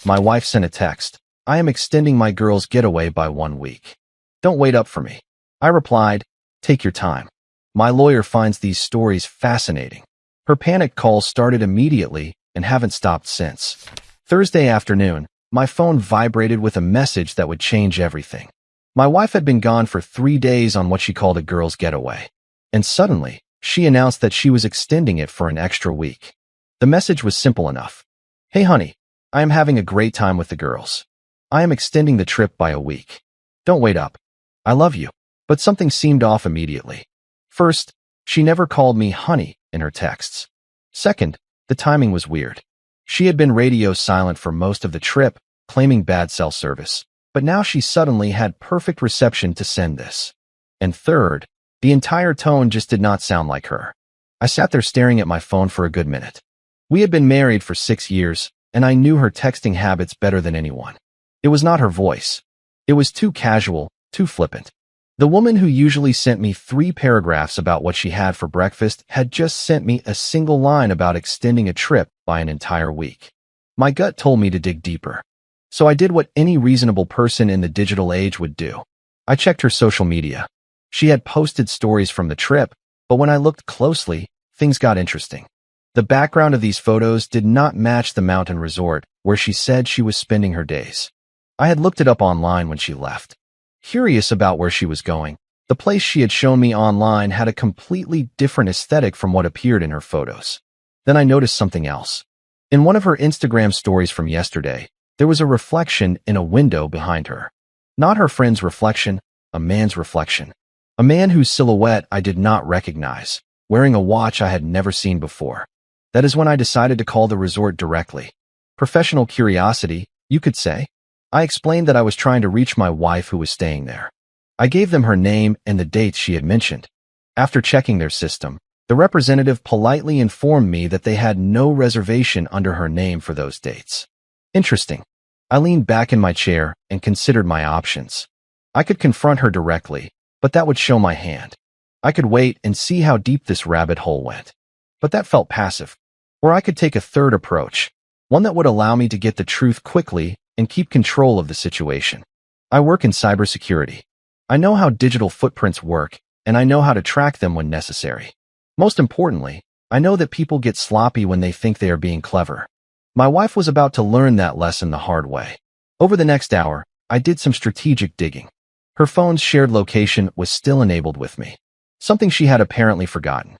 My wife sent a text. I am extending my girl's getaway by 1 week. Don't wait up for me. I replied, take your time. My lawyer finds these stories fascinating. Her panic calls started immediately and haven't stopped since. Thursday afternoon, my phone vibrated with a message that would change everything. My wife had been gone for 3 days on what she called a girl's getaway. And suddenly, she announced that she was extending it for an extra week. The message was simple enough. Hey honey, I am having a great time with the girls. I am extending the trip by a week. Don't wait up. I love you. But something seemed off immediately. First, she never called me honey in her texts. Second, the timing was weird. She had been radio silent for most of the trip, claiming bad cell service. But now she suddenly had perfect reception to send this. And third, the entire tone just did not sound like her. I sat there staring at my phone for a good minute. We had been married for 6 years, and I knew her texting habits better than anyone. It was not her voice. It was too casual, too flippant. The woman who usually sent me 3 paragraphs about what she had for breakfast had just sent me a single line about extending a trip by an entire week. My gut told me to dig deeper. So I did what any reasonable person in the digital age would do. I checked her social media. She had posted stories from the trip, but when I looked closely, things got interesting. The background of these photos did not match the mountain resort where she said she was spending her days. I had looked it up online when she left. Curious about where she was going, the place she had shown me online had a completely different aesthetic from what appeared in her photos. Then I noticed something else. In one of her Instagram stories from yesterday, there was a reflection in a window behind her. Not her friend's reflection, a man's reflection. A man whose silhouette I did not recognize, wearing a watch I had never seen before. That is when I decided to call the resort directly. Professional curiosity, you could say. I explained that I was trying to reach my wife who was staying there. I gave them her name and the dates she had mentioned. After checking their system, the representative politely informed me that they had no reservation under her name for those dates. Interesting. I leaned back in my chair and considered my options. I could confront her directly, but that would show my hand. I could wait and see how deep this rabbit hole went. But that felt passive. Or I could take a third approach, one that would allow me to get the truth quickly and keep control of the situation. I work in cybersecurity. I know how digital footprints work, and I know how to track them when necessary. Most importantly, I know that people get sloppy when they think they are being clever. My wife was about to learn that lesson the hard way. Over the next hour, I did some strategic digging. Her phone's shared location was still enabled with me, something she had apparently forgotten.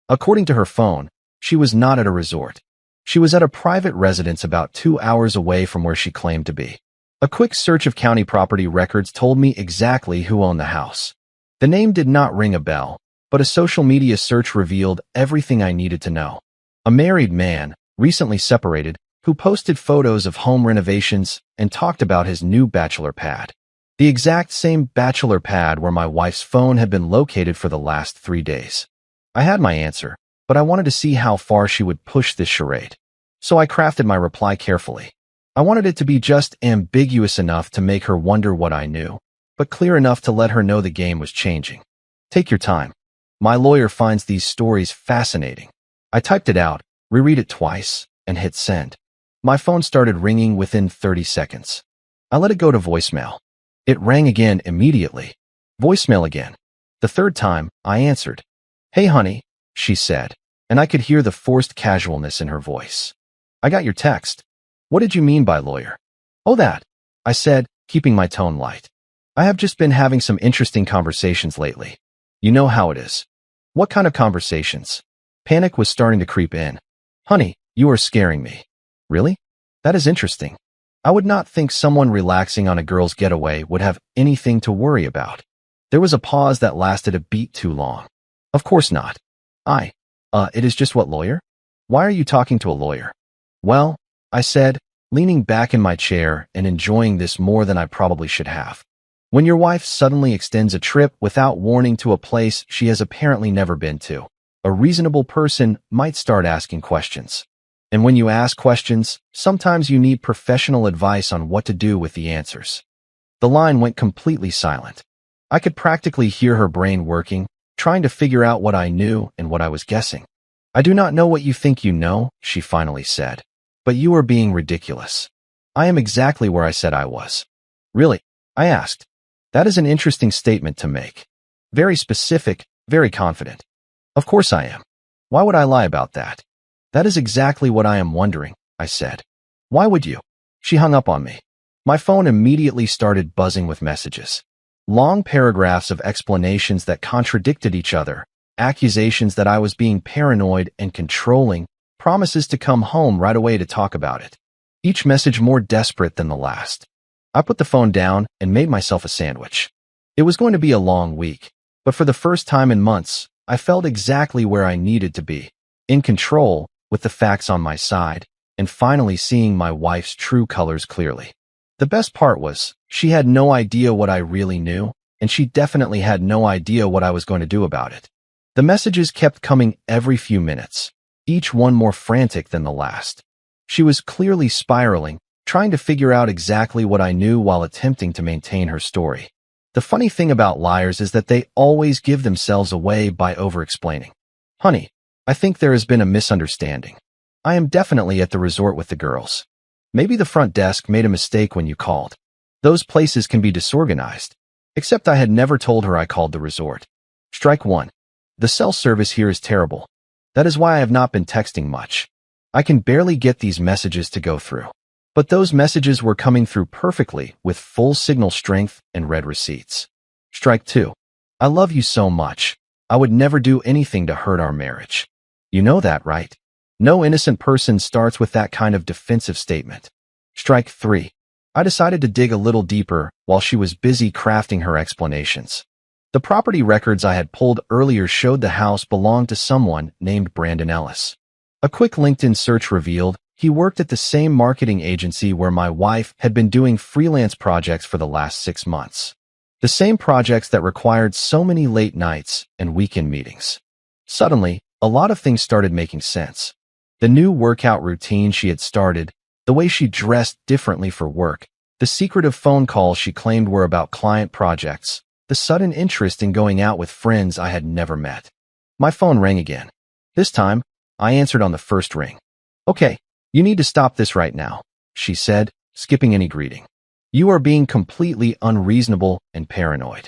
According to her phone, she was not at a resort. She was at a private residence about 2 hours away from where she claimed to be. A quick search of county property records told me exactly who owned the house. The name did not ring a bell, but a social media search revealed everything I needed to know. A married man, recently separated, who posted photos of home renovations and talked about his new bachelor pad. The exact same bachelor pad where my wife's phone had been located for the last 3 days. I had my answer, but I wanted to see how far she would push this charade. So I crafted my reply carefully. I wanted it to be just ambiguous enough to make her wonder what I knew, but clear enough to let her know the game was changing. Take your time. My lawyer finds these stories fascinating. I typed it out, reread it twice, and hit send. My phone started ringing within 30 seconds. I let it go to voicemail. It rang again immediately. Voicemail again. The third time, I answered. Hey honey, she said, and I could hear the forced casualness in her voice. I got your text. What did you mean by lawyer? Oh, that, I said, keeping my tone light. I have just been having some interesting conversations lately. You know how it is. What kind of conversations? Panic was starting to creep in. Honey, you are scaring me. Really? That is interesting. I would not think someone relaxing on a girl's getaway would have anything to worry about. There was a pause that lasted a beat too long. Of course not. It is just what lawyer? Why are you talking to a lawyer? Well, I said, leaning back in my chair and enjoying this more than I probably should have. When your wife suddenly extends a trip without warning to a place she has apparently never been to, a reasonable person might start asking questions. And when you ask questions, sometimes you need professional advice on what to do with the answers. The line went completely silent. I could practically hear her brain working, trying to figure out what I knew and what I was guessing. I do not know what you think you know, she finally said. But you are being ridiculous. I am exactly where I said I was. Really? I asked. That is an interesting statement to make. Very specific, very confident. Of course I am. Why would I lie about that? That is exactly what I am wondering, I said. Why would you? She hung up on me. My phone immediately started buzzing with messages. Long paragraphs of explanations that contradicted each other, accusations that I was being paranoid and controlling, promises to come home right away to talk about it. Each message more desperate than the last. I put the phone down and made myself a sandwich. It was going to be a long week, but for the first time in months, I felt exactly where I needed to be, in control, with the facts on my side, and finally seeing my wife's true colors clearly. The best part was, she had no idea what I really knew, and she definitely had no idea what I was going to do about it. The messages kept coming every few minutes, each one more frantic than the last. She was clearly spiraling, trying to figure out exactly what I knew while attempting to maintain her story. The funny thing about liars is that they always give themselves away by over-explaining. Honey, I think there has been a misunderstanding. I am definitely at the resort with the girls. Maybe the front desk made a mistake when you called. Those places can be disorganized. Except I had never told her I called the resort. Strike one. The cell service here is terrible. That is why I have not been texting much. I can barely get these messages to go through. But those messages were coming through perfectly with full signal strength and read receipts. Strike two. I love you so much. I would never do anything to hurt our marriage. You know that, right? No innocent person starts with that kind of defensive statement. Strike three. I decided to dig a little deeper while she was busy crafting her explanations. The property records I had pulled earlier showed the house belonged to someone named Brandon Ellis. A quick LinkedIn search revealed he worked at the same marketing agency where my wife had been doing freelance projects for the last 6 months. The same projects that required so many late nights and weekend meetings. Suddenly, a lot of things started making sense. The new workout routine she had started, the way she dressed differently for work, the secretive phone calls she claimed were about client projects, the sudden interest in going out with friends I had never met. My phone rang again. This time, I answered on the first ring. Okay, you need to stop this right now, she said, skipping any greeting. You are being completely unreasonable and paranoid.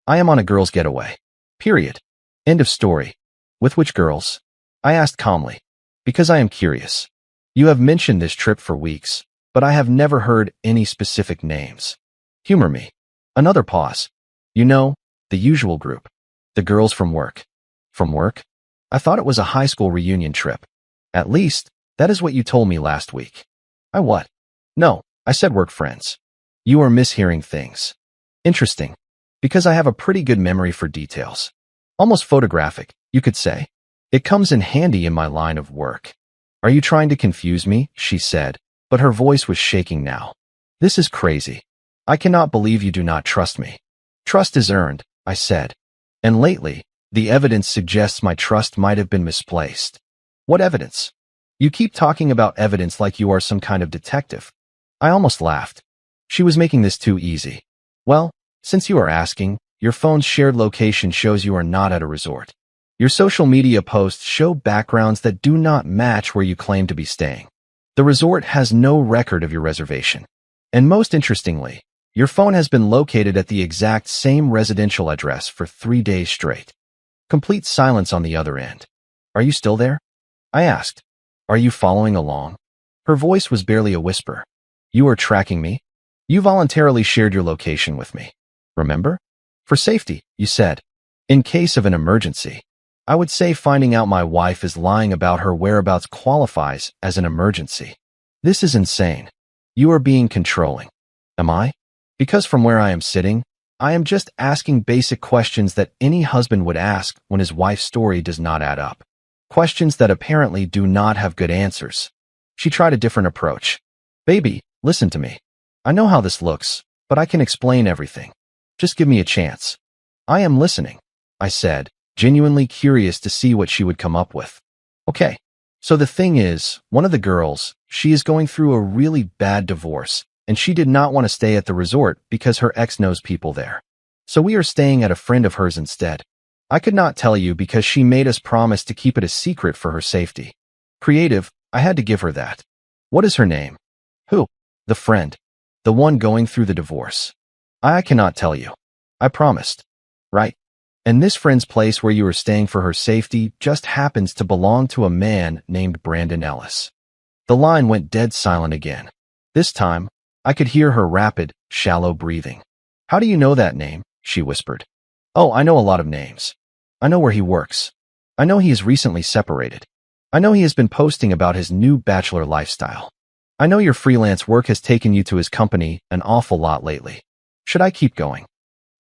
I am on a girl's getaway. Period. End of story. With which girls? I asked calmly. Because I am curious. You have mentioned this trip for weeks, but I have never heard any specific names. Humor me. Another pause. You know, the usual group. The girls from work. From work? I thought it was a high school reunion trip. At least, that is what you told me last week. I what? No, I said work friends. You are mishearing things. Interesting. Because I have a pretty good memory for details. Almost photographic, you could say. It comes in handy in my line of work. Are you trying to confuse me? She said, but her voice was shaking now. This is crazy. I cannot believe you do not trust me. Trust is earned, I said. And lately, the evidence suggests my trust might have been misplaced. What evidence? You keep talking about evidence like you are some kind of detective. I almost laughed. She was making this too easy. Well, since you are asking, your phone's shared location shows you are not at a resort. Your social media posts show backgrounds that do not match where you claim to be staying. The resort has no record of your reservation. And most interestingly, your phone has been located at the exact same residential address for 3 days straight. Complete silence on the other end. Are you still there? I asked. Are you following along? Her voice was barely a whisper. You are tracking me? You voluntarily shared your location with me. Remember? For safety, you said. In case of an emergency. I would say finding out my wife is lying about her whereabouts qualifies as an emergency. This is insane. You are being controlling. Am I? Because from where I am sitting, I am just asking basic questions that any husband would ask when his wife's story does not add up. Questions that apparently do not have good answers. She tried a different approach. Baby, listen to me. I know how this looks, but I can explain everything. Just give me a chance. I am listening, I said, genuinely curious to see what she would come up with. Okay, so the thing is, one of the girls, she is going through a really bad divorce, and she did not want to stay at the resort because her ex knows people there. So we are staying at a friend of hers instead. I could not tell you because she made us promise to keep it a secret for her safety. Creative, I had to give her that. What is her name? Who? The friend. The one going through the divorce. I cannot tell you. I promised. Right? And this friend's place where you are staying for her safety just happens to belong to a man named Brandon Ellis. The line went dead silent again. This time, I could hear her rapid, shallow breathing. How do you know that name? She whispered. Oh, I know a lot of names. I know where he works. I know he is recently separated. I know he has been posting about his new bachelor lifestyle. I know your freelance work has taken you to his company an awful lot lately. Should I keep going?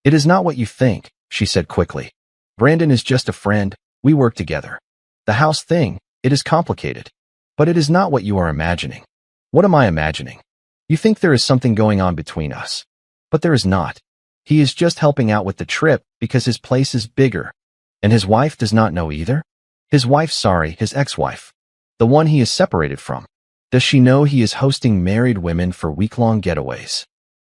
It is not what you think, she said quickly. Brandon is just a friend. We work together. The house thing, it is complicated. But it is not what you are imagining. What am I imagining? You think there is something going on between us. But there is not. He is just helping out with the trip because his place is bigger. And his wife does not know either? His ex-wife. The one he is separated from. Does she know he is hosting married women for week-long getaways?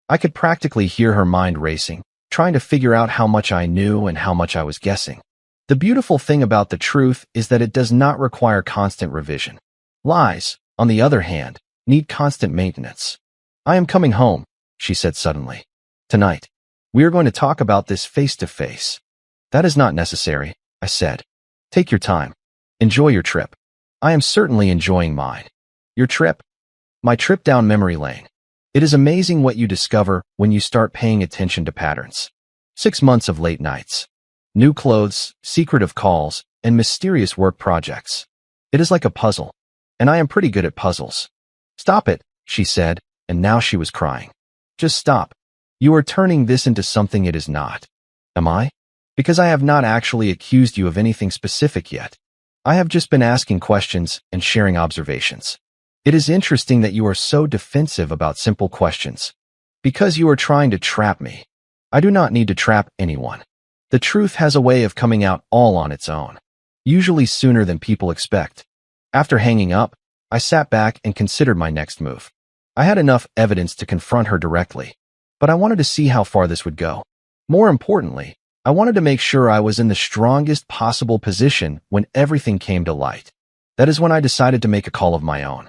I could practically hear her mind racing, trying to figure out how much I knew and how much I was guessing. The beautiful thing about the truth is that it does not require constant revision. Lies, on the other hand, need constant maintenance. I am coming home, she said suddenly. Tonight. We are going to talk about this face to face. That is not necessary, I said. Take your time. Enjoy your trip. I am certainly enjoying mine. Your trip? My trip down memory lane. It is amazing what you discover when you start paying attention to patterns. 6 months of late nights. New clothes, secretive calls, and mysterious work projects. It is like a puzzle. And I am pretty good at puzzles. Stop it, she said, and now she was crying. Just stop. You are turning this into something it is not. Am I? Because I have not actually accused you of anything specific yet. I have just been asking questions and sharing observations. It is interesting that you are so defensive about simple questions. Because you are trying to trap me. I do not need to trap anyone. The truth has a way of coming out all on its own. Usually sooner than people expect. After hanging up, I sat back and considered my next move. I had enough evidence to confront her directly, but I wanted to see how far this would go. More importantly, I wanted to make sure I was in the strongest possible position when everything came to light. That is when I decided to make a call of my own.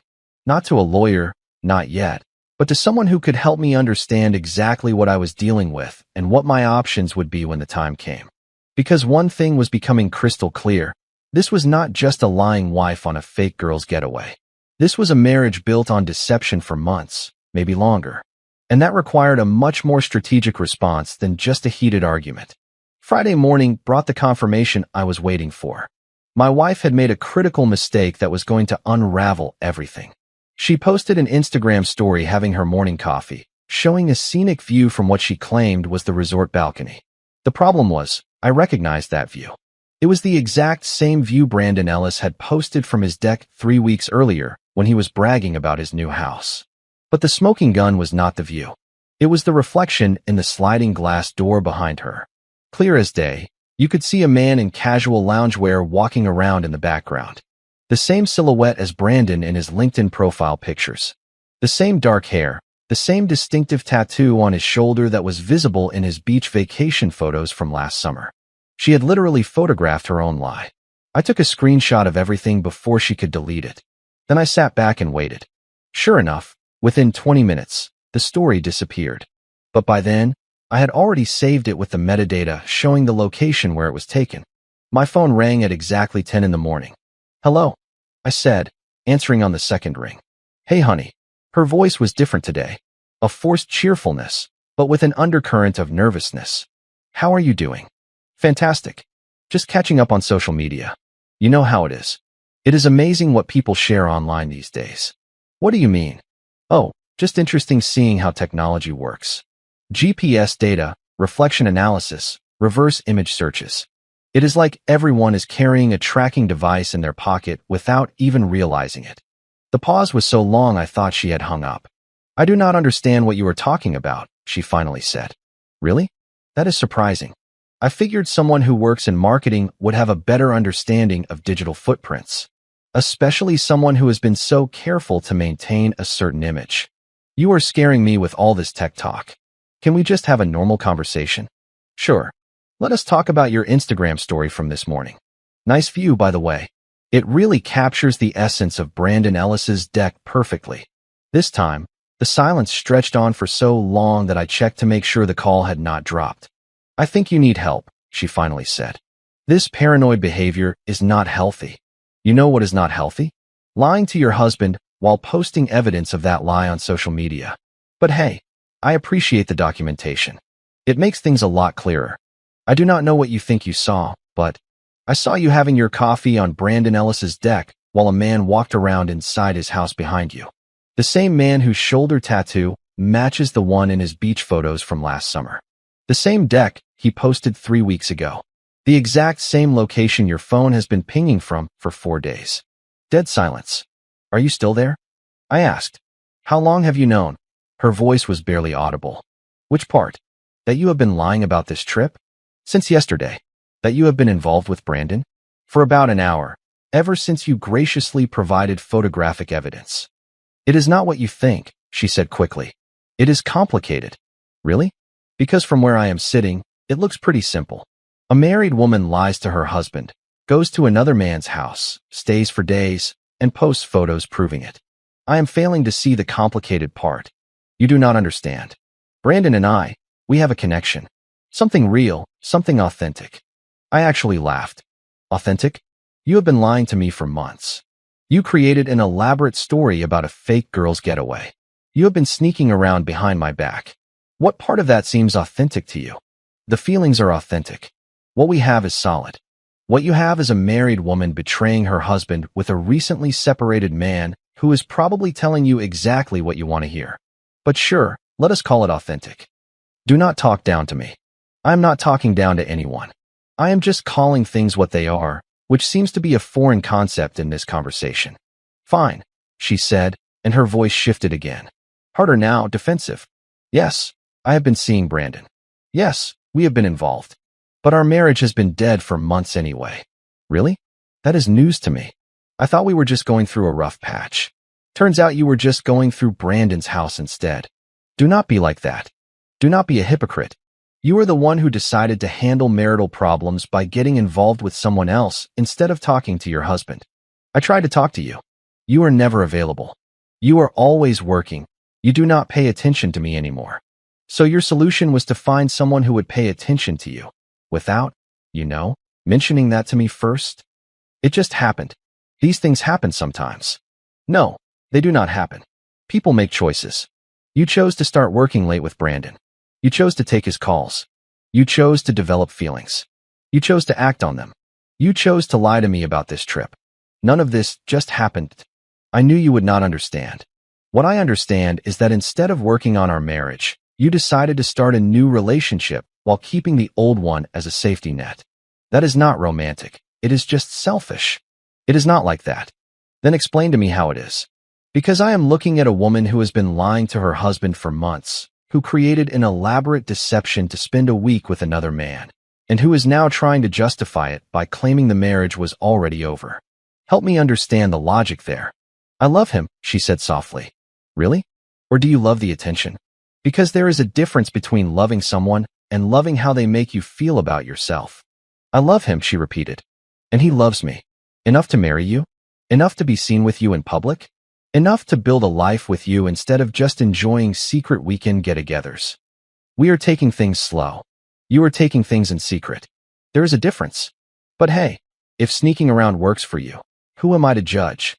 Not to a lawyer, not yet, but to someone who could help me understand exactly what I was dealing with and what my options would be when the time came. Because one thing was becoming crystal clear. This was not just a lying wife on a fake girl's getaway. This was a marriage built on deception for months, maybe longer. And that required a much more strategic response than just a heated argument. Friday morning brought the confirmation I was waiting for. My wife had made a critical mistake that was going to unravel everything. She posted an Instagram story having her morning coffee, showing a scenic view from what she claimed was the resort balcony. The problem was, I recognized that view. It was the exact same view Brandon Ellis had posted from his deck 3 weeks earlier when he was bragging about his new house. But the smoking gun was not the view. It was the reflection in the sliding glass door behind her. Clear as day, you could see a man in casual loungewear walking around in the background. The same silhouette as Brandon in his LinkedIn profile pictures. The same dark hair, the same distinctive tattoo on his shoulder that was visible in his beach vacation photos from last summer. She had literally photographed her own lie. I took a screenshot of everything before she could delete it. Then I sat back and waited. Sure enough, within 20 minutes, the story disappeared. But by then, I had already saved it with the metadata showing the location where it was taken. My phone rang at exactly 10 in the morning. Hello, I said, answering on the second ring. Hey, honey. Her voice was different today. A forced cheerfulness, but with an undercurrent of nervousness. How are you doing? Fantastic. Just catching up on social media. You know how it is. It is amazing what people share online these days. What do you mean? Oh, just interesting seeing how technology works. GPS data, reflection analysis, reverse image searches. It is like everyone is carrying a tracking device in their pocket without even realizing it. The pause was so long I thought she had hung up. I do not understand what you are talking about, she finally said. Really? That is surprising. I figured someone who works in marketing would have a better understanding of digital footprints, especially someone who has been so careful to maintain a certain image. You are scaring me with all this tech talk. Can we just have a normal conversation? Sure. Let us talk about your Instagram story from this morning. Nice view, by the way. It really captures the essence of Brandon Ellis's deck perfectly. This time, The silence stretched on for so long that I checked to make sure the call had not dropped. I think you need help, she finally said. This paranoid behavior is not healthy. You know what is not healthy? Lying to your husband while posting evidence of that lie on social media. But hey, I appreciate the documentation. It makes things a lot clearer. I do not know what you think you saw, but I saw you having your coffee on Brandon Ellis's deck while a man walked around inside his house behind you. The same man whose shoulder tattoo matches the one in his beach photos from last summer. The same deck he posted 3 weeks ago. The exact same location your phone has been pinging from for 4 days. Dead silence. Are you still there? I asked. How long have you known? Her voice was barely audible. Which part? That you have been lying about this trip? Since yesterday. That you have been involved with Brandon? For about an hour. Ever since you graciously provided photographic evidence. It is not what you think, she said quickly. It is complicated. Really? Because from where I am sitting, it looks pretty simple. A married woman lies to her husband, goes to another man's house, stays for days, and posts photos proving it. I am failing to see the complicated part. You do not understand. Brandon and I, we have a connection. Something real, something authentic. I actually laughed. Authentic? You have been lying to me for months. You created an elaborate story about a fake girl's getaway. You have been sneaking around behind my back. What part of that seems authentic to you? The feelings are authentic. What we have is solid. What you have is a married woman betraying her husband with a recently separated man who is probably telling you exactly what you want to hear. But sure, let us call it authentic. Do not talk down to me. I am not talking down to anyone. I am just calling things what they are, which seems to be a foreign concept in this conversation. Fine, she said, and her voice shifted again. Harder now, defensive. Yes, I have been seeing Brandon. Yes, we have been involved. But our marriage has been dead for months anyway. Really? That is news to me. I thought we were just going through a rough patch. Turns out you were just going through Brandon's house instead. Do not be like that. Do not be a hypocrite. You are the one who decided to handle marital problems by getting involved with someone else instead of talking to your husband. I tried to talk to you. You are never available. You are always working. You do not pay attention to me anymore. So your solution was to find someone who would pay attention to you, without, mentioning that to me first? It just happened. These things happen sometimes. No, they do not happen. People make choices. You chose to start working late with Brandon. You chose to take his calls. You chose to develop feelings. You chose to act on them. You chose to lie to me about this trip. None of this just happened. I knew you would not understand. What I understand is that instead of working on our marriage, you decided to start a new relationship while keeping the old one as a safety net. That is not romantic. It is just selfish. It is not like that. Then explain to me how it is. Because I am looking at a woman who has been lying to her husband for months, who created an elaborate deception to spend a week with another man, and who is now trying to justify it by claiming the marriage was already over. Help me understand the logic there. I love him, she said softly. Really? Or do you love the attention? Because there is a difference between loving someone and loving how they make you feel about yourself. I love him, she repeated. And he loves me. Enough to marry you? Enough to be seen with you in public? Enough to build a life with you instead of just enjoying secret weekend get-togethers. We are taking things slow. You are taking things in secret. There is a difference. But hey, if sneaking around works for you, who am I to judge?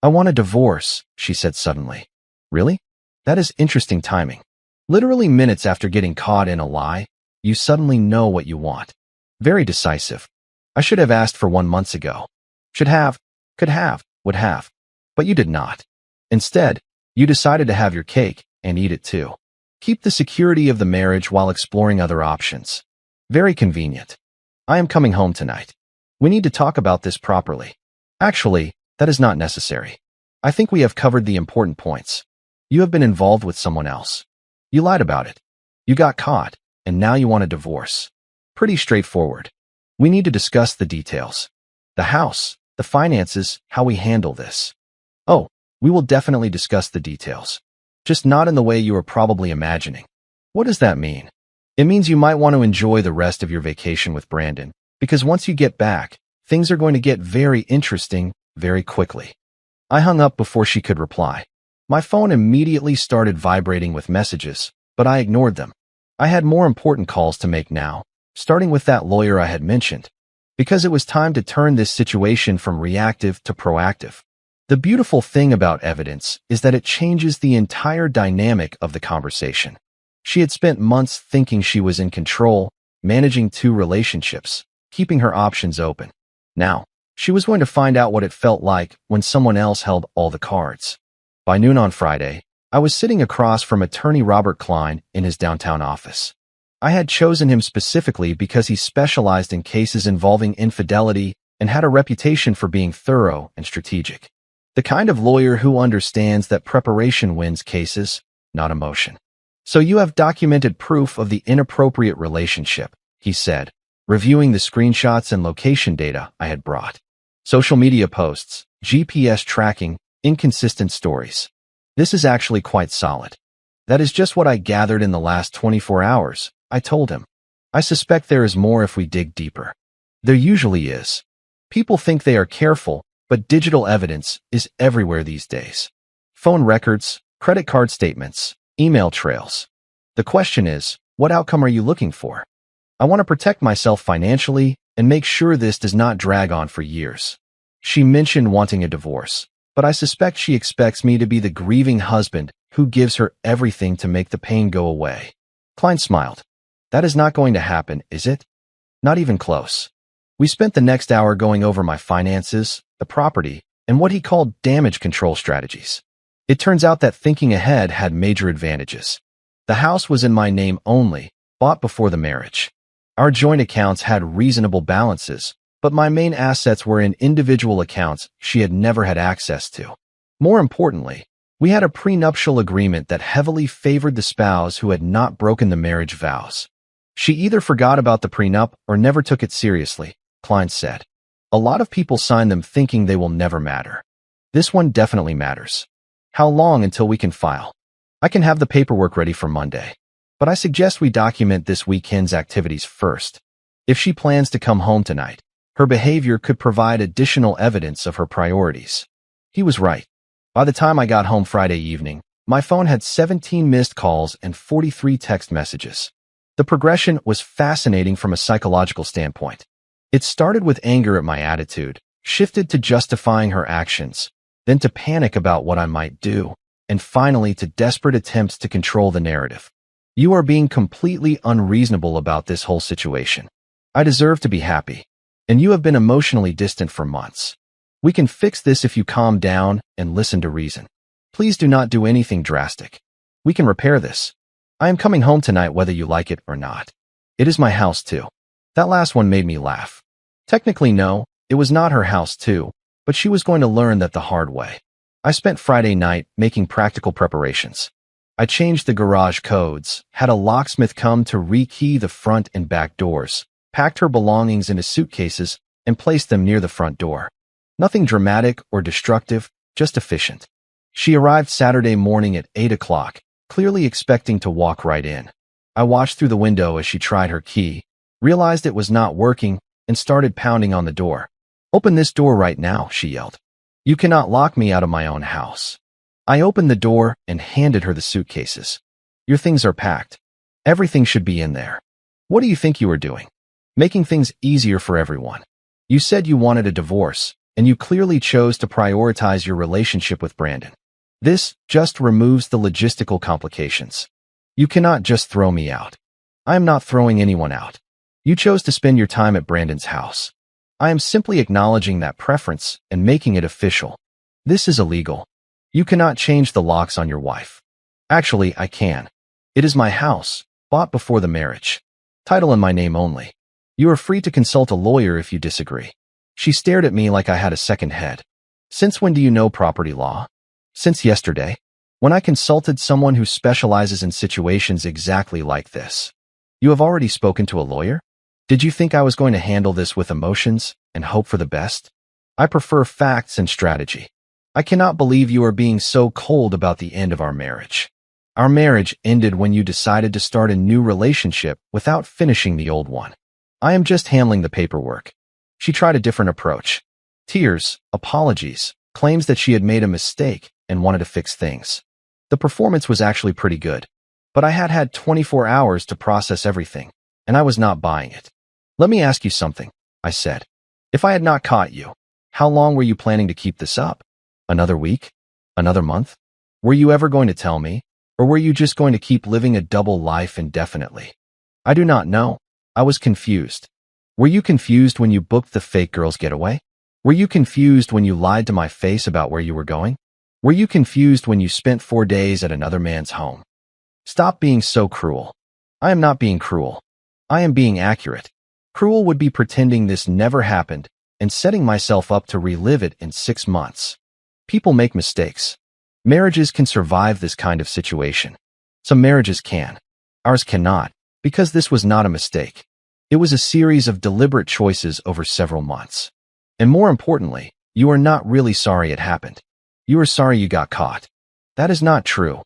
I want a divorce, she said suddenly. Really? That is interesting timing. Literally minutes after getting caught in a lie, you suddenly know what you want. Very decisive. I should have asked for 1 month ago. Should have, could have, would have. But you did not. Instead, you decided to have your cake and eat it too. Keep the security of the marriage while exploring other options. Very convenient. I am coming home tonight. We need to talk about this properly. Actually, that is not necessary. I think we have covered the important points. You have been involved with someone else. You lied about it. You got caught, and now you want a divorce. Pretty straightforward. We need to discuss the details. The house, the finances, how we handle this. Oh, we will definitely discuss the details. Just not in the way you are probably imagining. What does that mean? It means you might want to enjoy the rest of your vacation with Brandon, because once you get back, things are going to get very interesting very quickly. I hung up before she could reply. My phone immediately started vibrating with messages, but I ignored them. I had more important calls to make now, starting with that lawyer I had mentioned, because it was time to turn this situation from reactive to proactive. The beautiful thing about evidence is that it changes the entire dynamic of the conversation. She had spent months thinking she was in control, managing 2 relationships, keeping her options open. Now, she was going to find out what it felt like when someone else held all the cards. By noon on Friday, I was sitting across from attorney Robert Klein in his downtown office. I had chosen him specifically because he specialized in cases involving infidelity and had a reputation for being thorough and strategic. The kind of lawyer who understands that preparation wins cases, not emotion. "So you have documented proof of the inappropriate relationship," he said, reviewing the screenshots and location data I had brought. "Social media posts, GPS tracking, inconsistent stories. This is actually quite solid." "That is just what I gathered in the last 24 hours, I told him. "I suspect there is more if we dig deeper." There usually is. People think they are careful, but digital evidence is everywhere these days. Phone records, credit card statements, email trails. The question is, what outcome are you looking for? "I want to protect myself financially and make sure this does not drag on for years." She mentioned wanting a divorce, but I suspect she expects me to be the grieving husband who gives her everything to make the pain go away. Klein smiled. "That is not going to happen, is it?" "Not even close." We spent the next hour going over my finances, the property, and what he called damage control strategies. It turns out that thinking ahead had major advantages. The house was in my name only, bought before the marriage. Our joint accounts had reasonable balances, but my main assets were in individual accounts she had never had access to. More importantly, we had a prenuptial agreement that heavily favored the spouse who had not broken the marriage vows. She either forgot about the prenup or never took it seriously, Klein said. "A lot of people sign them thinking they will never matter. This one definitely matters." "How long until we can file?" "I can have the paperwork ready for Monday. But I suggest we document this weekend's activities first. If she plans to come home tonight, her behavior could provide additional evidence of her priorities." He was right. By the time I got home Friday evening, my phone had 17 missed calls and 43 text messages. The progression was fascinating from a psychological standpoint. It started with anger at my attitude, shifted to justifying her actions, then to panic about what I might do, and finally to desperate attempts to control the narrative. "You are being completely unreasonable about this whole situation. I deserve to be happy. And you have been emotionally distant for months. We can fix this if you calm down and listen to reason. Please do not do anything drastic. We can repair this. I am coming home tonight whether you like it or not. It is my house too." That last one made me laugh. Technically, no, it was not her house too, but she was going to learn that the hard way. I spent Friday night making practical preparations. I changed the garage codes, had a locksmith come to rekey the front and back doors, packed her belongings into suitcases, and placed them near the front door. Nothing dramatic or destructive, just efficient. She arrived Saturday morning at 8 o'clock, clearly expecting to walk right in. I watched through the window as she tried her key, realized it was not working, and started pounding on the door. "Open this door right now," she yelled. "You cannot lock me out of my own house." I opened the door and handed her the suitcases. "Your things are packed. Everything should be in there. What do you think you are doing? Making things easier for everyone. You said you wanted a divorce, and you clearly chose to prioritize your relationship with Brandon. This just removes the logistical complications. You cannot just throw me out. I am not throwing anyone out. You chose to spend your time at Brandon's house. I am simply acknowledging that preference and making it official. This is illegal. You cannot change the locks on your wife. Actually, I can. It is my house, bought before the marriage. Title in my name only. You are free to consult a lawyer if you disagree." She stared at me like I had a second head. "Since when do you know property law?" "Since yesterday, when I consulted someone who specializes in situations exactly like this." "You have already spoken to a lawyer? Did you think I was going to handle this with emotions and hope for the best? I prefer facts and strategy. I cannot believe you are being so cold about the end of our marriage. Our marriage ended when you decided to start a new relationship without finishing the old one. I am just handling the paperwork." She tried a different approach. Tears, apologies, claims that she had made a mistake, and wanted to fix things. The performance was actually pretty good, but I had had 24 hours to process everything, and I was not buying it. Let me ask you something, I said. If I had not caught you, how long were you planning to keep this up? Another week? Another month? Were you ever going to tell me? Or were you just going to keep living a double life indefinitely? I do not know. I was confused. Were you confused when you booked the fake girls getaway? Were you confused when you lied to my face about where you were going? Were you confused when you spent 4 days at another man's home? Stop being so cruel. I am not being cruel. I am being accurate. Cruel would be pretending this never happened and setting myself up to relive it in 6 months. People make mistakes. Marriages can survive this kind of situation. Some marriages can. Ours cannot, because this was not a mistake. It was a series of deliberate choices over several months. And more importantly, you are not really sorry it happened. You are sorry you got caught. That is not true,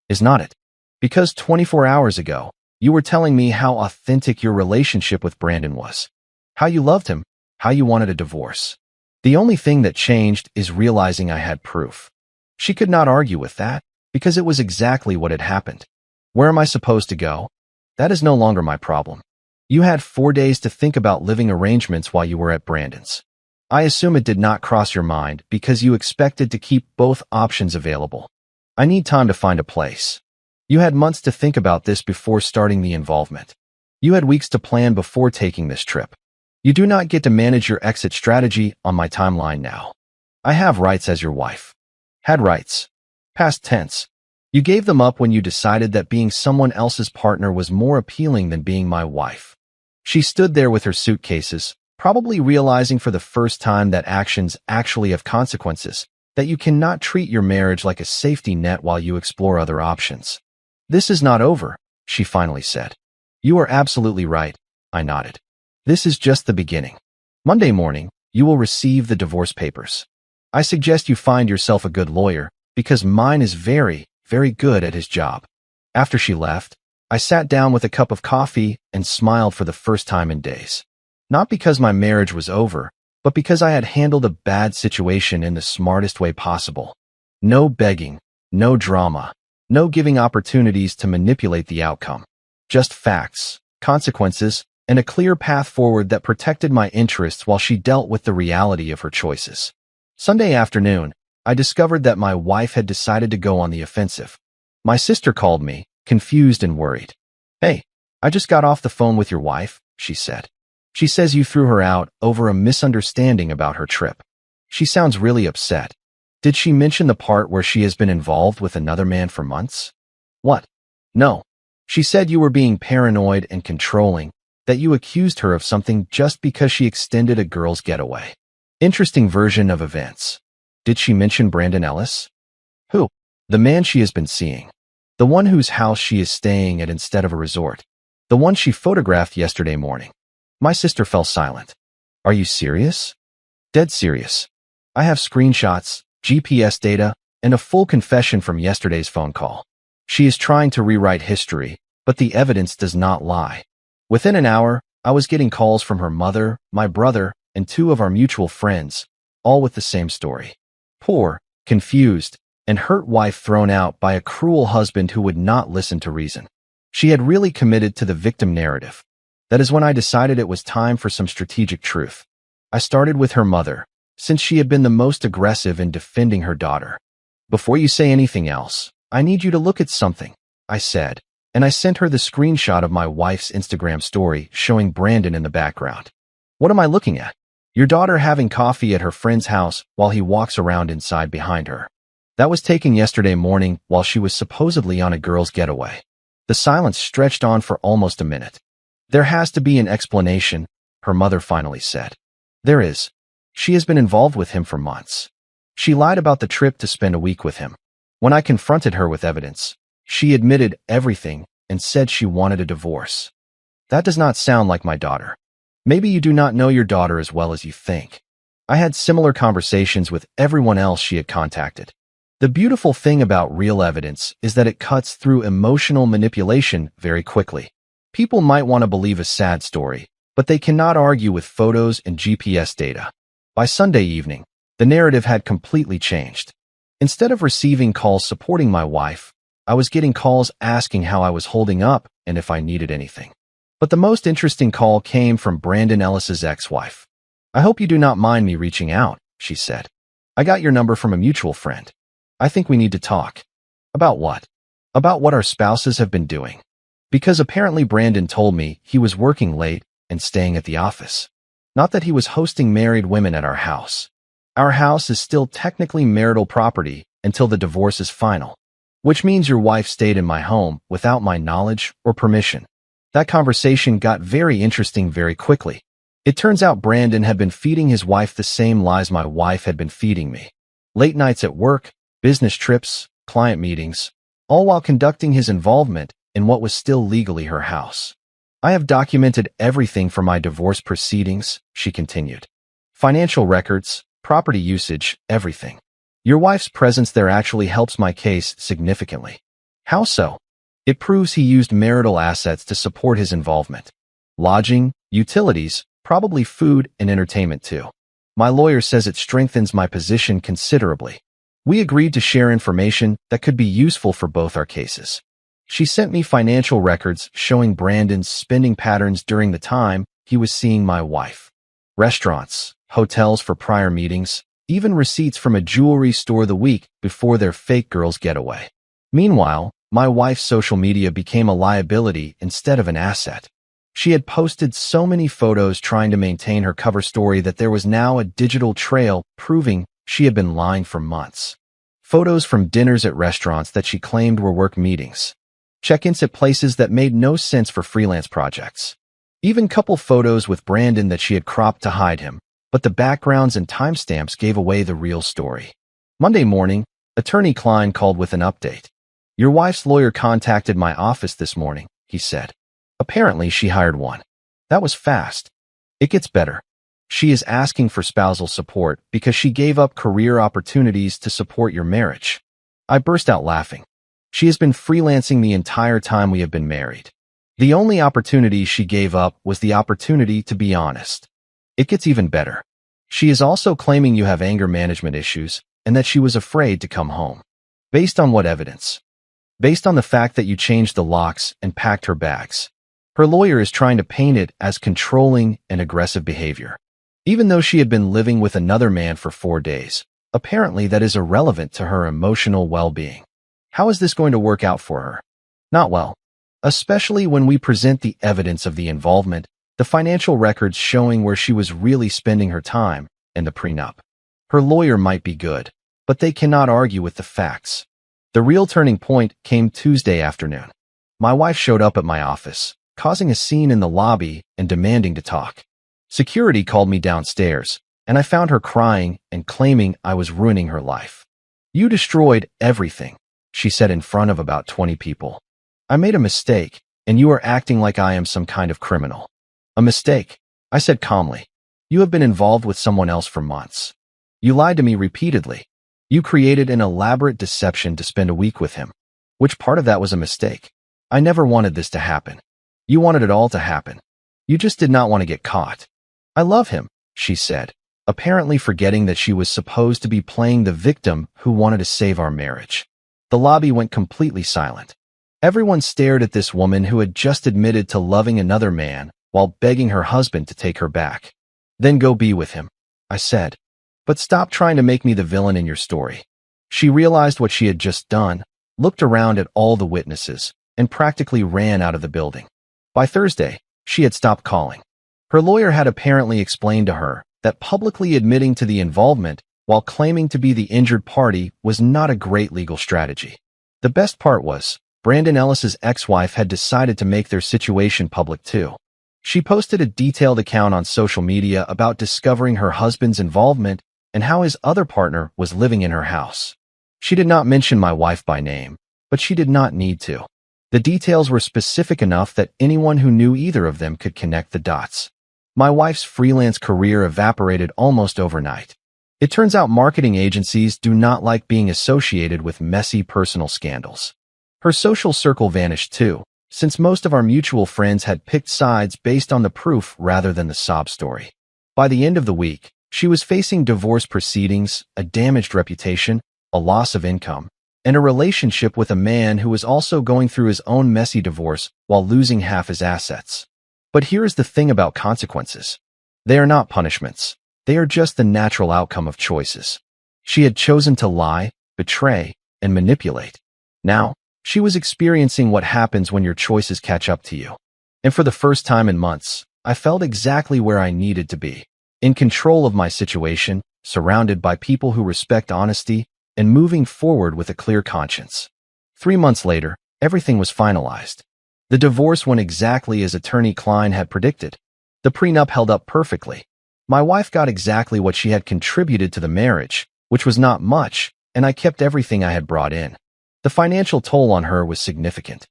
is not it? Because 24 hours ago, you were telling me how authentic your relationship with Brandon was, how you loved him, how you wanted a divorce. The only thing that changed is realizing I had proof. She could not argue with that, because it was exactly what had happened. Where am I supposed to go? That is no longer my problem. You had 4 days to think about living arrangements while you were at Brandon's. I assume it did not cross your mind because you expected to keep both options available. I need time to find a place. You had months to think about this before starting the involvement. You had weeks to plan before taking this trip. You do not get to manage your exit strategy on my timeline now. I have rights as your wife. Had rights. Past tense. You gave them up when you decided that being someone else's partner was more appealing than being my wife. She stood there with her suitcases, probably realizing for the first time that actions actually have consequences, that you cannot treat your marriage like a safety net while you explore other options. This is not over, she finally said. You are absolutely right, I nodded. This is just the beginning. Monday morning, you will receive the divorce papers. I suggest you find yourself a good lawyer, because mine is very, very good at his job. After she left, I sat down with a cup of coffee and smiled for the first time in days. Not because my marriage was over, but because I had handled a bad situation in the smartest way possible. No begging, no drama, no giving opportunities to manipulate the outcome. Just facts, consequences, and a clear path forward that protected my interests while she dealt with the reality of her choices. Sunday afternoon, I discovered that my wife had decided to go on the offensive. My sister called me, confused and worried. Hey, I just got off the phone with your wife, she said. She says you threw her out over a misunderstanding about her trip. She sounds really upset. Did she mention the part where she has been involved with another man for months? What? No. She said you were being paranoid and controlling, that you accused her of something just because she extended a girl's getaway. Interesting version of events. Did she mention Brandon Ellis? Who? The man she has been seeing. The one whose house she is staying at instead of a resort. The one she photographed yesterday morning. My sister fell silent. Are you serious? Dead serious. I have screenshots, GPS data, and a full confession from yesterday's phone call. She is trying to rewrite history, but the evidence does not lie. Within an hour, I was getting calls from her mother, my brother, and 2 of our mutual friends, all with the same story. Poor, confused, and hurt wife thrown out by a cruel husband who would not listen to reason. She had really committed to the victim narrative. That is when I decided it was time for some strategic truth. I started with her mother, since she had been the most aggressive in defending her daughter. Before you say anything else, I need you to look at something, I said, and I sent her the screenshot of my wife's Instagram story showing Brandon in the background. What am I looking at? Your daughter having coffee at her friend's house while he walks around inside behind her. That was taken yesterday morning while she was supposedly on a girl's getaway. The silence stretched on for almost a minute. There has to be an explanation, her mother finally said. There is. She has been involved with him for months. She lied about the trip to spend a week with him. When I confronted her with evidence, she admitted everything and said she wanted a divorce. That does not sound like my daughter. Maybe you do not know your daughter as well as you think. I had similar conversations with everyone else she had contacted. The beautiful thing about real evidence is that it cuts through emotional manipulation very quickly. People might want to believe a sad story, but they cannot argue with photos and GPS data. By Sunday evening, the narrative had completely changed. Instead of receiving calls supporting my wife, I was getting calls asking how I was holding up and if I needed anything. But the most interesting call came from Brandon Ellis's ex-wife. "I hope you do not mind me reaching out," she said. "I got your number from a mutual friend. I think we need to talk." "About what?" "About what our spouses have been doing." Because apparently Brandon told me he was working late and staying at the office. Not that he was hosting married women at our house. Our house is still technically marital property until the divorce is final, which means your wife stayed in my home without my knowledge or permission. That conversation got very interesting very quickly. It turns out Brandon had been feeding his wife the same lies my wife had been feeding me. Late nights at work, business trips, client meetings, all while conducting his involvement in what was still legally her house. "I have documented everything from my divorce proceedings," she continued. "Financial records, property usage, everything. Your wife's presence there actually helps my case significantly." "How so?" "It proves he used marital assets to support his involvement. Lodging, utilities, probably food and entertainment too. My lawyer says it strengthens my position considerably. We agreed to share information that could be useful for both our cases." She sent me financial records showing Brandon's spending patterns during the time he was seeing my wife. Restaurants, hotels for prior meetings, even receipts from a jewelry store the week before their fake girls getaway. Meanwhile, my wife's social media became a liability instead of an asset. She had posted so many photos trying to maintain her cover story that there was now a digital trail proving she had been lying for months. Photos from dinners at restaurants that she claimed were work meetings. Check-ins at places that made no sense for freelance projects. Even couple photos with Brandon that she had cropped to hide him, but the backgrounds and timestamps gave away the real story. Monday morning, Attorney Klein called with an update. "Your wife's lawyer contacted my office this morning," he said. "Apparently she hired one." That was fast. It gets better. "She is asking for spousal support because she gave up career opportunities to support your marriage." I burst out laughing. "She has been freelancing the entire time we have been married. The only opportunity she gave up was the opportunity to be honest." It gets even better. "She is also claiming you have anger management issues and that she was afraid to come home." Based on what evidence? "Based on the fact that you changed the locks and packed her bags." Her lawyer is trying to paint it as controlling and aggressive behavior. Even though she had been living with another man for 4 days, apparently that is irrelevant to her emotional well-being. How is this going to work out for her? Not well. Especially when we present the evidence of the involvement, the financial records showing where she was really spending her time, and the prenup. Her lawyer might be good, but they cannot argue with the facts. The real turning point came Tuesday afternoon. My wife showed up at my office, causing a scene in the lobby and demanding to talk. Security called me downstairs, and I found her crying and claiming I was ruining her life. "You destroyed everything," she said in front of about 20 people. "I made a mistake, and you are acting like I am some kind of criminal." "A mistake," I said calmly. "You have been involved with someone else for months. You lied to me repeatedly. You created an elaborate deception to spend a week with him. Which part of that was a mistake? I never wanted this to happen. You wanted it all to happen. You just did not want to get caught." "I love him," she said, apparently forgetting that she was supposed to be playing the victim who wanted to save our marriage. The lobby went completely silent. Everyone stared at this woman who had just admitted to loving another man while begging her husband to take her back. "Then go be with him," I said. "But stop trying to make me the villain in your story." She realized what she had just done, looked around at all the witnesses, and practically ran out of the building. By Thursday, she had stopped calling. Her lawyer had apparently explained to her that publicly admitting to the involvement while claiming to be the injured party was not a great legal strategy. The best part was, Brandon Ellis's ex-wife had decided to make their situation public too. She posted a detailed account on social media about discovering her husband's involvement and how his other partner was living in her house. She did not mention my wife by name, but she did not need to. The details were specific enough that anyone who knew either of them could connect the dots. My wife's freelance career evaporated almost overnight. It turns out marketing agencies do not like being associated with messy personal scandals. Her social circle vanished too, since most of our mutual friends had picked sides based on the proof rather than the sob story. By the end of the week, she was facing divorce proceedings, a damaged reputation, a loss of income, and a relationship with a man who was also going through his own messy divorce while losing half his assets. But here's the thing about consequences. They are not punishments. They are just the natural outcome of choices. She had chosen to lie, betray, and manipulate. Now, she was experiencing what happens when your choices catch up to you. And for the first time in months, I felt exactly where I needed to be, in control of my situation, surrounded by people who respect honesty, and moving forward with a clear conscience. 3 months later, everything was finalized. The divorce went exactly as Attorney Klein had predicted. The prenup held up perfectly. My wife got exactly what she had contributed to the marriage, which was not much, and I kept everything I had brought in. The financial toll on her was significant.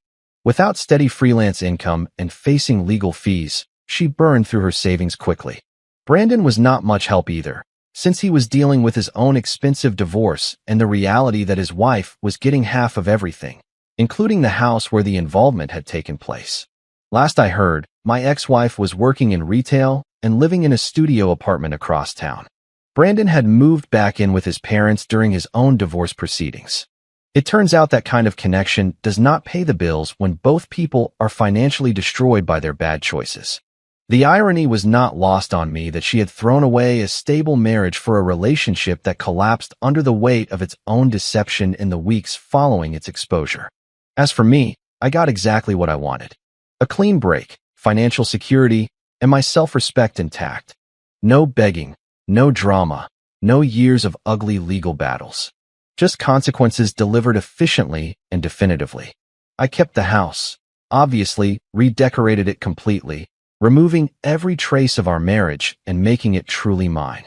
Without steady freelance income and facing legal fees, she burned through her savings quickly. Brandon was not much help either, since he was dealing with his own expensive divorce and the reality that his wife was getting half of everything, including the house where the involvement had taken place. Last I heard, my ex-wife was working in retail and living in a studio apartment across town. Brandon had moved back in with his parents during his own divorce proceedings. It turns out that kind of connection does not pay the bills when both people are financially destroyed by their bad choices. The irony was not lost on me that she had thrown away a stable marriage for a relationship that collapsed under the weight of its own deception in the weeks following its exposure. As for me, I got exactly what I wanted. A clean break, financial security, and my self-respect intact. No begging, no drama, no years of ugly legal battles. Just consequences delivered efficiently and definitively. I kept the house, obviously redecorated it completely, removing every trace of our marriage and making it truly mine.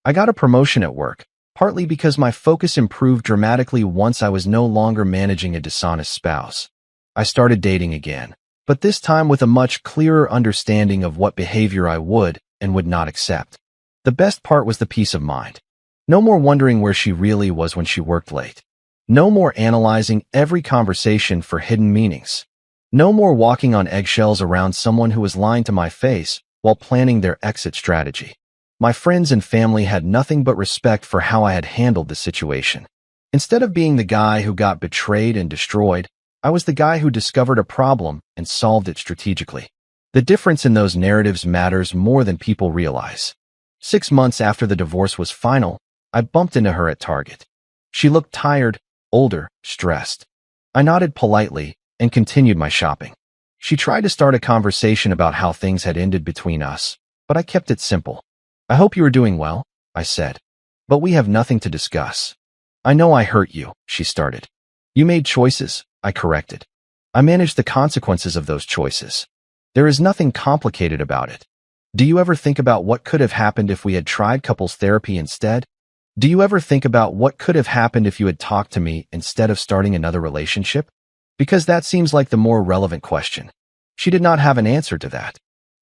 I got a promotion at work, partly because my focus improved dramatically once I was no longer managing a dishonest spouse. I started dating again, but this time with a much clearer understanding of what behavior I would and would not accept. The best part was the peace of mind. No more wondering where she really was when she worked late. No more analyzing every conversation for hidden meanings. No more walking on eggshells around someone who was lying to my face while planning their exit strategy. My friends and family had nothing but respect for how I had handled the situation. Instead of being the guy who got betrayed and destroyed, I was the guy who discovered a problem and solved it strategically. The difference in those narratives matters more than people realize. 6 months after the divorce was final, I bumped into her at Target. She looked tired, older, stressed. I nodded politely and continued my shopping. She tried to start a conversation about how things had ended between us, but I kept it simple. "I hope you are doing well," I said. "But we have nothing to discuss." "I know I hurt you," she started. "You made choices," I corrected. "I managed the consequences of those choices. There is nothing complicated about it. Do you ever think about what could have happened if we had tried couples therapy instead? Do you ever think about what could have happened if you had talked to me instead of starting another relationship? Because that seems like the more relevant question." She did not have an answer to that.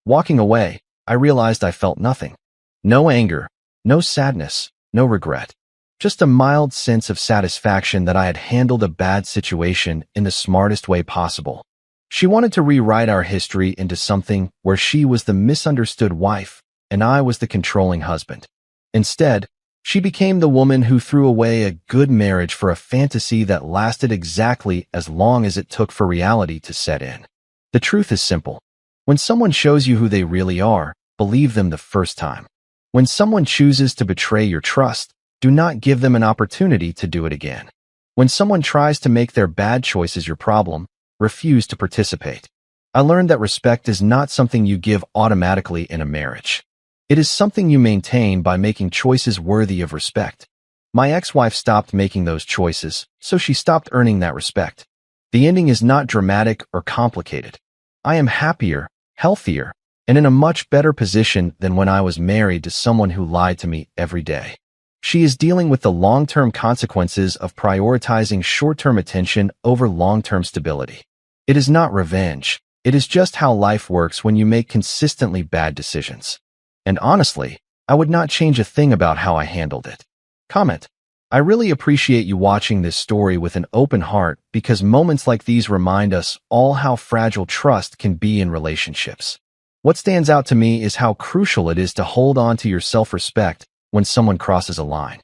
Walking away, I realized I felt nothing. No anger, no sadness, no regret. Just a mild sense of satisfaction that I had handled a bad situation in the smartest way possible. She wanted to rewrite our history into something where she was the misunderstood wife and I was the controlling husband. Instead, she became the woman who threw away a good marriage for a fantasy that lasted exactly as long as it took for reality to set in. The truth is simple. When someone shows you who they really are, believe them the first time. When someone chooses to betray your trust, do not give them an opportunity to do it again. When someone tries to make their bad choices your problem, refuse to participate. I learned that respect is not something you give automatically in a marriage. It is something you maintain by making choices worthy of respect. My ex-wife stopped making those choices, so she stopped earning that respect. The ending is not dramatic or complicated. I am happier, healthier, and in a much better position than when I was married to someone who lied to me every day. She is dealing with the long-term consequences of prioritizing short-term attention over long-term stability. It is not revenge. It is just how life works when you make consistently bad decisions. And honestly, I would not change a thing about how I handled it. Comment: I really appreciate you watching this story with an open heart because moments like these remind us all how fragile trust can be in relationships. What stands out to me is how crucial it is to hold on to your self-respect when someone crosses a line.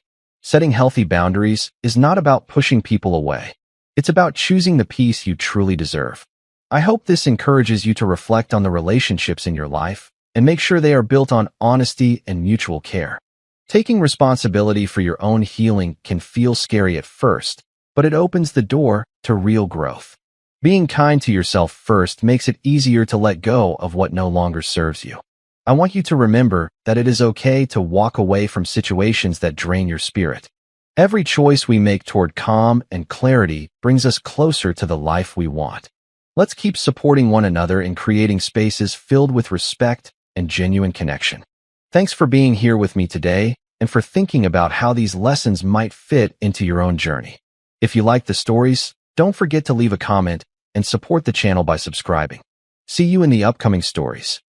Setting healthy boundaries is not about pushing people away. It's about choosing the peace you truly deserve. I hope this encourages you to reflect on the relationships in your life and make sure they are built on honesty and mutual care. Taking responsibility for your own healing can feel scary at first, but it opens the door to real growth. Being kind to yourself first makes it easier to let go of what no longer serves you. I want you to remember that it is okay to walk away from situations that drain your spirit. Every choice we make toward calm and clarity brings us closer to the life we want. Let's keep supporting one another in creating spaces filled with respect and genuine connection. Thanks for being here with me today and for thinking about how these lessons might fit into your own journey. If you like the stories, don't forget to leave a comment and support the channel by subscribing. See you in the upcoming stories.